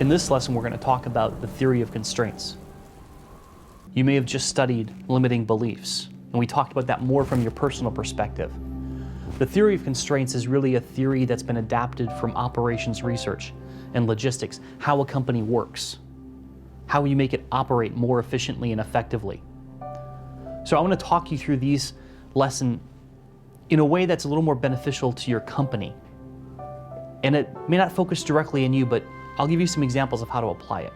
In this lesson, we're going to talk about the theory of constraints. You may have just studied limiting beliefs, and we talked about that more from your personal perspective. The theory of constraints is really a theory that's been adapted from operations research and logistics, how a company works, how you make it operate more efficiently and effectively. So I want to talk you through these lessons in a way that's a little more beneficial to your company. And it may not focus directly on you, but I'll give you some examples of how to apply it.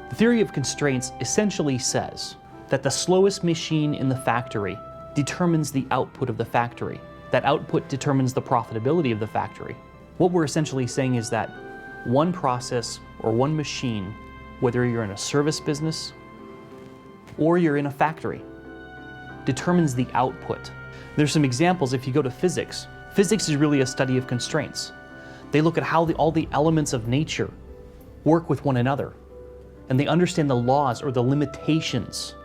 The theory of constraints essentially says that the slowest machine in the factory determines the output of the factory. That output determines the profitability of the factory. What we're essentially saying is that one process or one machine, whether you're in a service business or you're in a factory, determines the output. There's some examples. If you go to physics, physics is really a study of constraints. They look at how all the elements of nature work with one another, and they understand the laws or the limitations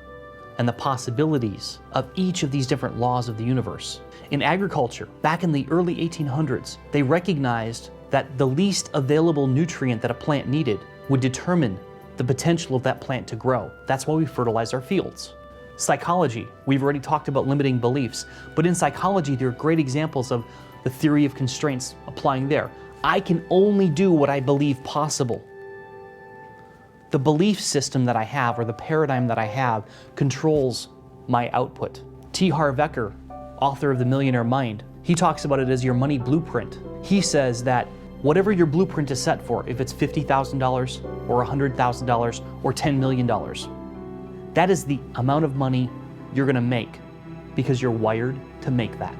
and the possibilities of each of these different laws of the universe. In agriculture, back in the early 1800s, they recognized that the least available nutrient that a plant needed would determine the potential of that plant to grow. That's why we fertilize our fields. Psychology, we've already talked about limiting beliefs, but in psychology, there are great examples of the theory of constraints applying there. I can only do what I believe possible. The belief system that I have, or the paradigm that I have, controls my output. T. Harv Eker, author of The Millionaire Mind, he talks about it as your money blueprint. He says that whatever your blueprint is set for, if it's $50,000 or $100,000 or $10 million, that is the amount of money you're gonna make because you're wired to make that.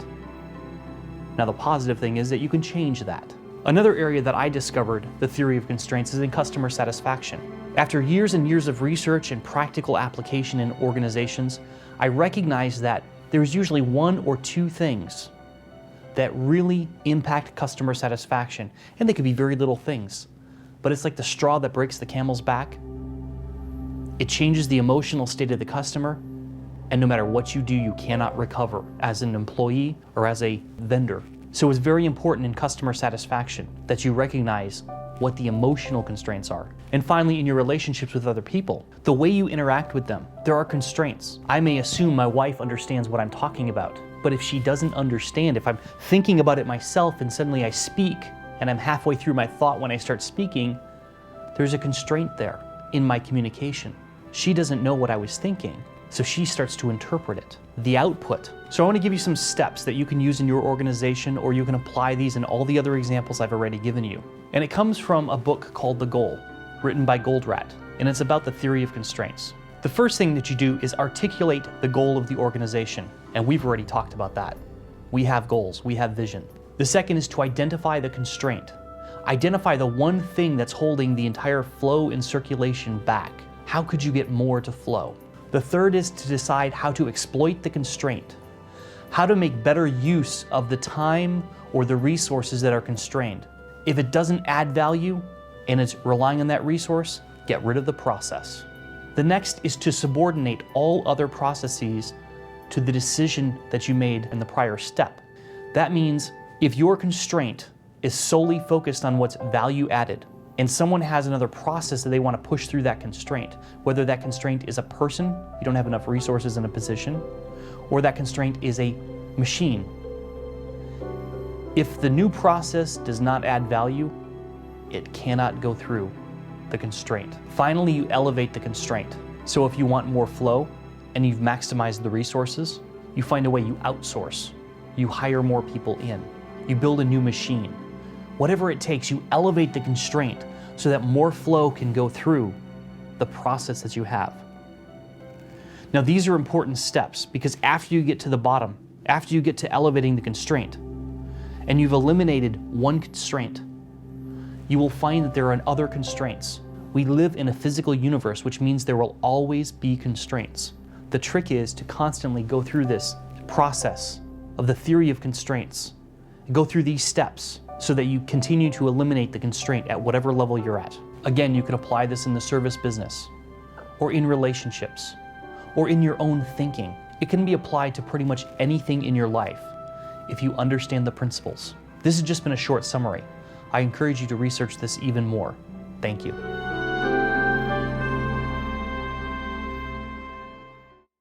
Now, the positive thing is that you can change that. Another area that I discovered the theory of constraints is in customer satisfaction. After years and years of research and practical application in organizations, I recognized that there's usually one or two things that really impact customer satisfaction. And they could be very little things, but it's like the straw that breaks the camel's back. It changes the emotional state of the customer, and no matter what you do, you cannot recover as an employee or as a vendor. So it's very important in customer satisfaction that you recognize what the emotional constraints are. And finally, in your relationships with other people, the way you interact with them, there are constraints. I may assume my wife understands what I'm talking about, but if she doesn't understand, if I'm thinking about it myself and suddenly I speak and I'm halfway through my thought when I start speaking, there's a constraint there in my communication. She doesn't know what I was thinking, so she starts to interpret it. The output. So I want to give you some steps that you can use in your organization, or you can apply these in all the other examples I've already given you. And it comes from a book called The Goal, written by Goldratt, and it's about the theory of constraints. The first thing that you do is articulate the goal of the organization, and we've already talked about that. We have goals, we have vision. The second is to identify the constraint. Identify the one thing that's holding the entire flow and circulation back. How could you get more to flow? The third is to decide how to exploit the constraint, how to make better use of the time or the resources that are constrained. If it doesn't add value and it's relying on that resource, get rid of the process. The next is to subordinate all other processes to the decision that you made in the prior step. That means if your constraint is solely focused on what's value added, and someone has another process that they want to push through that constraint, whether that constraint is a person, you don't have enough resources in a position, or that constraint is a machine. If the new process does not add value, it cannot go through the constraint. Finally, you elevate the constraint. So if you want more flow and you've maximized the resources, you find a way, you outsource, you hire more people in, you build a new machine. Whatever it takes, you elevate the constraint so that more flow can go through the process that you have. Now, these are important steps because after you get to the bottom, after you get to elevating the constraint, and you've eliminated one constraint, you will find that there are other constraints. We live in a physical universe, which means there will always be constraints. The trick is to constantly go through this process of the theory of constraints, and go through these steps, so that you continue to eliminate the constraint at whatever level you're at. Again, you can apply this in the service business, or in relationships, or in your own thinking. It can be applied to pretty much anything in your life if you understand the principles. This has just been a short summary. I encourage you to research this even more. Thank you.